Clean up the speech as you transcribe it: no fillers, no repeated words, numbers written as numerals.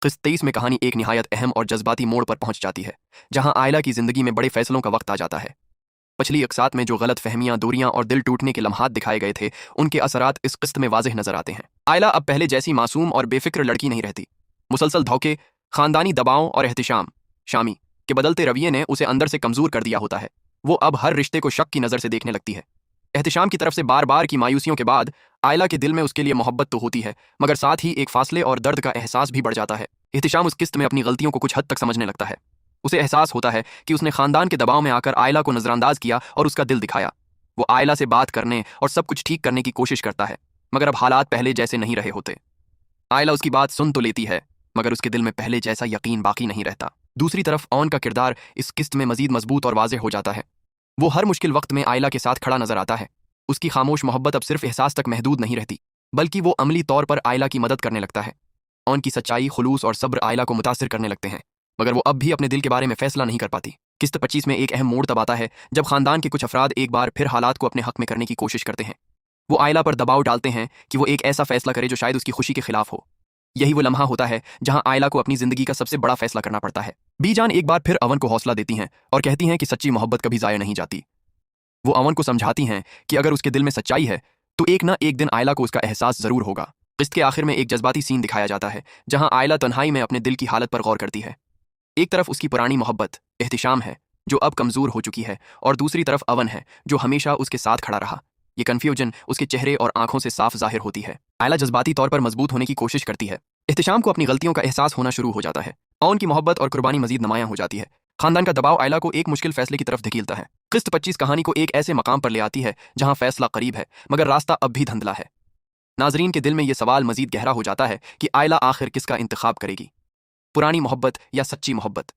قسط 23 में कहानी एक निहायत अहम और जज्बाती मोड़ पर पहुंच जाती है, जहां आयला की जिंदगी में बड़े फैसलों का वक्त आ जाता है। पिछली अक़सात में जो गलत फहमियां, दूरियां और दिल टूटने के लम्हात दिखाए गए थे, उनके असरात इस किस्त में वाज़ेह नजर आते हैं। आयला अब पहले जैसी मासूम और बेफिक्र लड़की नहीं रहती। मुसलसल धोखे, खानदानी दबाव और एहतिशाम शामी के बदलते रवैये ने उसे अंदर से कमजोर कर दिया होता है। वो अब हर रिश्ते को शक की नज़र से देखने लगती है। एहतिशाम की तरफ से बार बार की मायूसियों के बाद आयला के दिल में उसके लिए मोहब्बत तो होती है, मगर साथ ही एक फासले और दर्द का एहसास भी बढ़ जाता है। एहतिशाम उस किस्त में अपनी गलतियों को कुछ हद तक समझने लगता है। उसे एहसास होता है कि उसने खानदान के दबाव में आकर आयला को नजरअंदाज किया और उसका दिल दिखाया। वो आयला से बात करने और सब कुछ ठीक करने की कोशिश करता है, मगर अब हालात पहले जैसे नहीं रहे होते। आयला उसकी बात सुन तो लेती है, मगर उसके दिल में पहले जैसा यकीन बाकी नहीं रहता। दूसरी तरफ ऑन का किरदार इस किस्त में मजीद मजबूत और वाज़ेह हो जाता है। वो हर मुश्किल वक्त में आयला के साथ खड़ा नजर आता है। उसकी खामोश मोहब्बत अब सिर्फ एहसास तक महदूद नहीं रहती, बल्कि वो अमली तौर पर आयला की मदद करने लगता है। ऑन की सच्चाई, खुलूस और सब्र आयला को मुतासिर करने लगते हैं, मगर वो अब भी अपने दिल के बारे में फैसला नहीं कर पाती। किस्त 25 में एक अहम मोड़ तब आता है जब खानदान के कुछ अफराद एक बार फिर हालात को अपने हक में करने की कोशिश करते हैं। वो आयला पर दबाव डालते हैं कि वो एक ऐसा फैसला करे जो शायद उसकी खुशी के खिलाफ हो। यही वो लम्हा होता है जहां आयला को अपनी जिंदगी का सबसे बड़ा फैसला करना पड़ता है। बीजान एक बार फिर अवन को हौसला देती हैं और कहती हैं कि सच्ची मोहब्बत कभी जाया नहीं जाती। वो अवन को समझाती हैं कि अगर उसके दिल में सच्चाई है तो एक ना एक दिन आयला को उसका एहसास जरूर होगा। किस्त के आखिर में एक जज्बाती सीन दिखाया जाता है जहां आयला तन्हाई में अपने दिल की हालत पर गौर करती है। एक तरफ उसकी पुरानी मोहब्बत एहतिशाम है जो अब कमजोर हो चुकी है, और दूसरी तरफ अवन है जो हमेशा उसके साथ खड़ा रहा। ये कन्फ्यूजन उसके चेहरे और आंखों से साफ जाहिर होती है। आयला जज्बाती तौर पर मजबूत होने की कोशिश करती है। एहतिशाम को अपनी गलतियों का एहसास होना शुरू हो जाता है। अवन की मोहब्बत और कुर्बानी मजीद नुमायां हो जाती है। खानदान का दबाव आयला को एक मुश्किल फैसले की तरफ धकेलता है। किस्त 25 कहानी को एक ऐसे मकाम पर ले आती है जहां फैसला करीब है, मगर रास्ता अब भी धुंधला है। नाजरीन के दिल में यह सवाल मजीद गहरा हो जाता है कि आयला आखिर किसका इंतखाब करेगी, पुरानी मोहब्बत या सच्ची मोहब्बत।